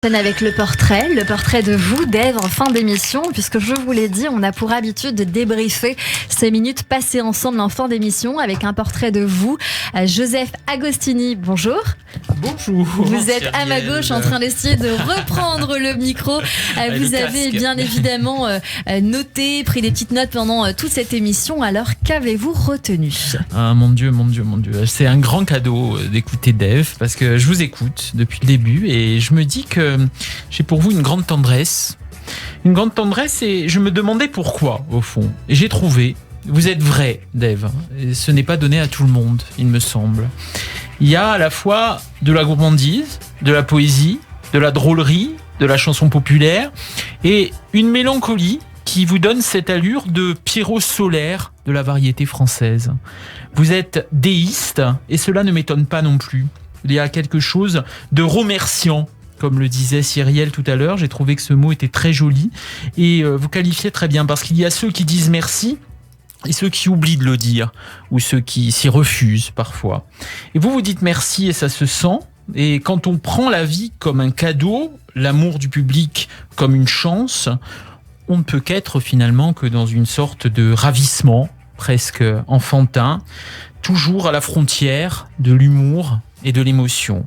Avec le portrait de vous, Dave, en fin d'émission, puisque je vous l'ai dit, on a pour habitude de débriefer ces minutes passées ensemble en fin d'émission avec un portrait de vous. Joseph Agostini, bonjour. Bonjour. Vous êtes à ma gauche en train d'essayer de reprendre le micro. Vous avez bien évidemment noté, pris des petites notes pendant toute cette émission. Alors, qu'avez-vous retenu ? Ah, mon Dieu. C'est un grand cadeau d'écouter Dave, parce que je vous écoute depuis le début et je me dis que j'ai pour vous une grande tendresse. Une grande tendresse, et je me demandais pourquoi, au fond. Et j'ai trouvé, vous êtes vrai, Dave. Et ce n'est pas donné à tout le monde, il me semble. Il y a à la fois de la gourmandise, de la poésie, de la drôlerie, de la chanson populaire, et une mélancolie qui vous donne cette allure de Pierrot solaire de la variété française. Vous êtes déiste, et cela ne m'étonne pas non plus. Il y a quelque chose de remerciant. Comme le disait Cyrielle tout à l'heure, j'ai trouvé que ce mot était très joli et vous qualifiez très bien, parce qu'il y a ceux qui disent merci et ceux qui oublient de le dire, ou ceux qui s'y refusent parfois. Et vous dites merci et ça se sent. Et quand on prend la vie comme un cadeau, l'amour du public comme une chance, on ne peut qu'être finalement que dans une sorte de ravissement presque enfantin, toujours à la frontière de l'humour et de l'émotion.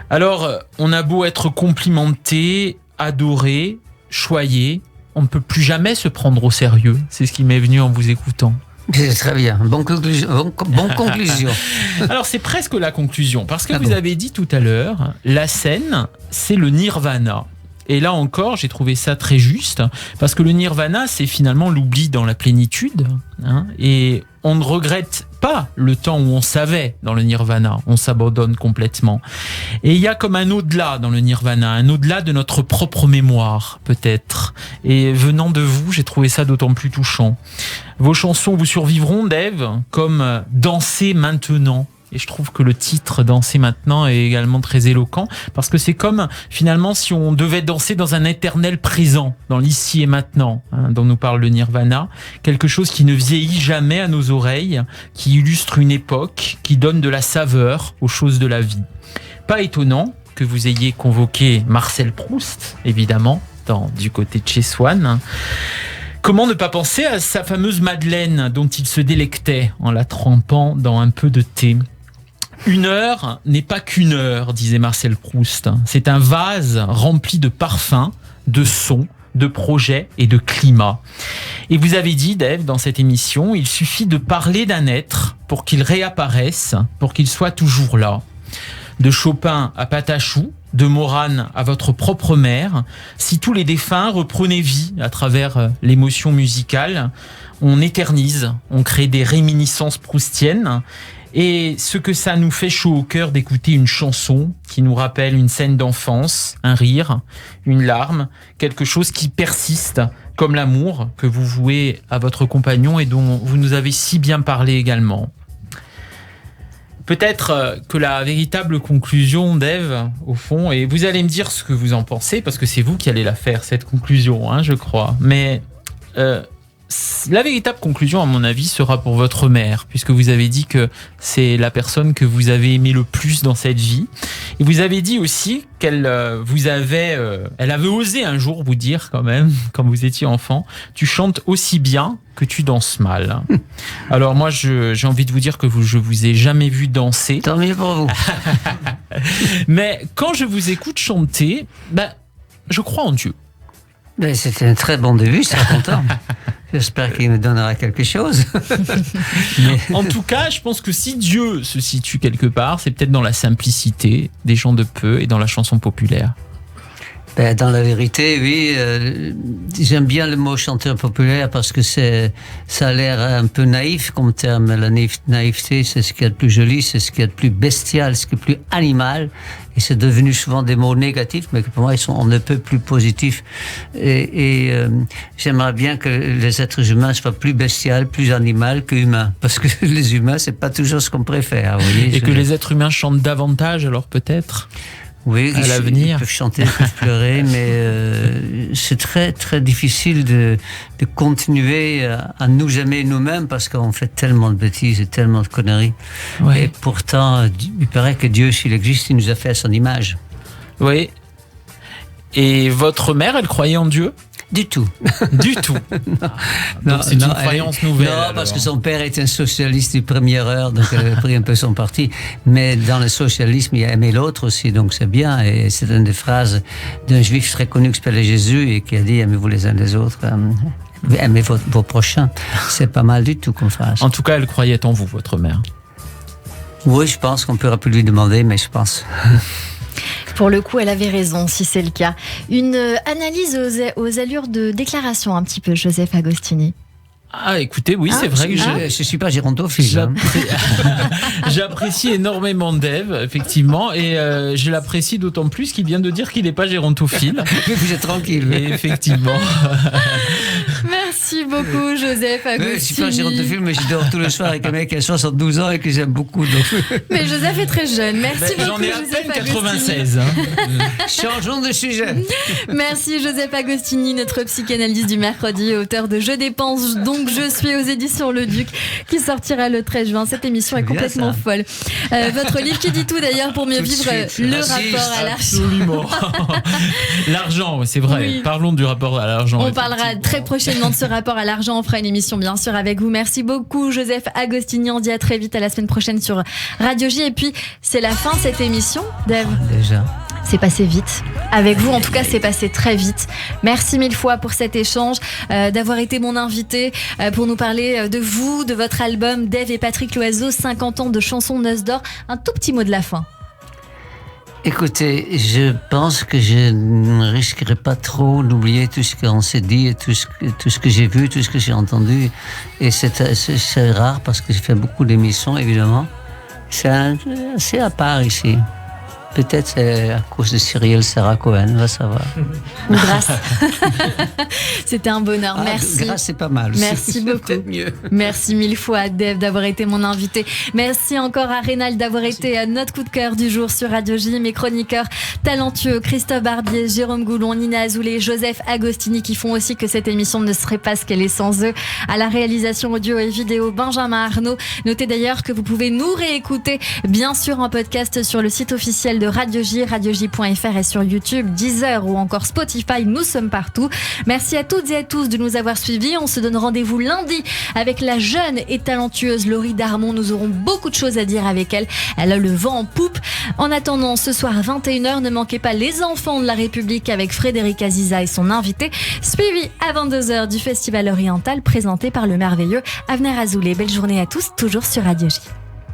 Alors, on a beau être complimenté, adoré, choyé, on ne peut plus jamais se prendre au sérieux. C'est ce qui m'est venu en vous écoutant. C'est très bien, bonne conclusion. Alors, c'est presque la conclusion, parce que vous avez dit tout à l'heure, la scène, c'est le nirvana. Et là encore, j'ai trouvé ça très juste, parce que le nirvana, c'est finalement l'oubli dans la plénitude, et on ne regrette pas le temps où on savait dans le nirvana, on s'abandonne complètement. Et il y a comme un au-delà dans le nirvana, un au-delà de notre propre mémoire, peut-être. Et venant de vous, j'ai trouvé ça d'autant plus touchant. Vos chansons vous survivront, Dave, comme Danser maintenant. Et je trouve que le titre Danser maintenant est également très éloquent, parce que c'est comme finalement si on devait danser dans un éternel présent, dans l'ici et maintenant, dont nous parle le Nirvana, quelque chose qui ne vieillit jamais à nos oreilles, qui illustre une époque, qui donne de la saveur aux choses de la vie. Pas étonnant que vous ayez convoqué Marcel Proust, évidemment, du côté de chez Swann. Comment ne pas penser à sa fameuse Madeleine dont il se délectait en la trempant dans un peu de thé. Une heure n'est pas qu'une heure, disait Marcel Proust. C'est un vase rempli de parfums, de sons, de projets et de climats. Et vous avez dit, Dave, dans cette émission, il suffit de parler d'un être pour qu'il réapparaisse, pour qu'il soit toujours là. De Chopin à Patachou, de Morane à votre propre mère, si tous les défunts reprenaient vie à travers l'émotion musicale, on éternise, on crée des réminiscences proustiennes. Et ce que ça nous fait chaud au cœur d'écouter une chanson qui nous rappelle une scène d'enfance, un rire, une larme, quelque chose qui persiste, comme l'amour que vous vouez à votre compagnon et dont vous nous avez si bien parlé également. Peut-être que la véritable conclusion, Dave, au fond, et vous allez me dire ce que vous en pensez, parce que c'est vous qui allez la faire, cette conclusion, je crois. Mais la véritable conclusion, à mon avis, sera pour votre mère, puisque vous avez dit que c'est la personne que vous avez aimée le plus dans cette vie. Et vous avez dit aussi qu'elle elle avait osé un jour vous dire quand même, quand vous étiez enfant, tu chantes aussi bien que tu danses mal. Alors moi, j'ai envie de vous dire que je vous ai jamais vu danser. Tant mieux pour vous. Mais quand je vous écoute chanter, je crois en Dieu. C'était un très bon début, je suis content. J'espère qu'il me donnera quelque chose. Mais en tout cas, je pense que si Dieu se situe quelque part, c'est peut-être dans la simplicité des gens de peu et dans la chanson populaire. Dans la vérité, oui. J'aime bien le mot chanteur populaire parce que ça a l'air un peu naïf comme terme. La naïveté, c'est ce qu'il y a de plus joli, c'est ce qu'il y a de plus bestial, ce qui est plus animal. Et c'est devenu souvent des mots négatifs, mais que pour moi, ils sont on ne peut plus positifs. Et j'aimerais bien que les êtres humains soient plus bestials, plus animaux que humains. Parce que les humains, c'est pas toujours ce qu'on préfère. Vous voyez, et que les êtres humains chantent davantage, alors peut-être ? Oui, à l'avenir. Ils peuvent chanter, ils peuvent pleurer, mais c'est très très difficile de continuer à nous aimer nous-mêmes parce qu'on fait tellement de bêtises et tellement de conneries. Ouais. Et pourtant, il paraît que Dieu, s'il existe, il nous a fait à son image. Oui. Et votre mère, elle croyait en Dieu ? Du tout. Du tout. Donc c'est une croyance nouvelle. Non, parce que son père était un socialiste du première heure, donc elle avait pris un peu son parti. Mais dans le socialisme, il a aimé l'autre aussi, donc c'est bien. Et c'est une des phrases d'un juif très connu qui s'appelait Jésus et qui a dit « Aimez-vous les uns les autres, aimez vos prochains ». C'est pas mal du tout comme phrase. En tout cas, elle croyait en vous, votre mère. Oui, je pense qu'on peut plus lui demander, mais je pense. Pour le coup, elle avait raison, si c'est le cas. Une analyse aux allures de déclaration, un petit peu, Joseph Agostini. Ah, écoutez, oui, c'est vrai que je suis pas gérontophile. J'apprécie énormément Dave, effectivement, et je l'apprécie d'autant plus qu'il vient de dire qu'il n'est pas gérontophile. Mais vous êtes tranquille. Et effectivement. Merci beaucoup, Joseph Agostini. Je suis pas gérontophile, mais je dors tous les soirs avec un mec qui a 72 ans et que j'aime beaucoup. Donc. Mais Joseph est très jeune. Merci beaucoup, j'en ai à Joseph peine Agostini. 96. Changeons de sujet. Merci, Joseph Agostini, notre psychanalyste du mercredi, auteur de Je dépense, donc je suis aux éditions Le Duc, qui sortira le 13 juin. Cette émission est complètement folle. Votre livre qui dit tout d'ailleurs pour mieux vivre le rapport à l'argent. Absolument. L'argent, c'est vrai. Oui. Parlons du rapport à l'argent. On parlera très prochainement de ce rapport à l'argent. On fera une émission bien sûr avec vous. Merci beaucoup, Joseph Agostini. On dit à très vite, à la semaine prochaine sur Radio J. Et puis, c'est la fin de cette émission, Dave. Déjà. C'est passé vite. Avec vous, en tout cas, c'est passé très vite. Merci mille fois pour cet échange, d'avoir été mon invité pour nous parler de vous, de votre album Dave et Patrick Loiseau, 50 ans de chansons noces d'or. Un tout petit mot de la fin. Écoutez, je pense que je ne risquerai pas trop d'oublier tout ce qu'on s'est dit et tout ce que j'ai vu, tout ce que j'ai entendu. Et c'est rare parce que j'ai fait beaucoup d'émissions, évidemment. C'est assez à part ici. Peut-être c'est à cause de Cyril Sarah Cohen, va savoir. Ou grâce. C'était un bonheur. Merci. Grâce, c'est pas mal. Merci beaucoup. Peut-être mieux. Merci mille fois à Dave d'avoir été mon invité. Merci encore à Rénal d'avoir été notre coup de cœur du jour sur Radio J. Mes chroniqueurs talentueux, Christophe Barbier, Jérôme Goulon, Nina Azoulay, Joseph Agostini, qui font aussi que cette émission ne serait pas ce qu'elle est sans eux. À la réalisation audio et vidéo, Benjamin Arnaud. Notez d'ailleurs que vous pouvez nous réécouter, bien sûr, en podcast sur le site officiel de Radio J, radioj.fr et sur YouTube, Deezer ou encore Spotify. Nous sommes partout. Merci à toutes et à tous de nous avoir suivis. On se donne rendez-vous lundi avec la jeune et talentueuse Laurie Darmon. Nous aurons beaucoup de choses à dire avec elle. Elle a le vent en poupe. En attendant, ce soir à 21h, ne manquez pas Les Enfants de la République avec Frédéric Aziza et son invité, suivi à 22h du Festival Oriental présenté par le merveilleux Avner Azoulay. Belle journée à tous, toujours sur Radio J.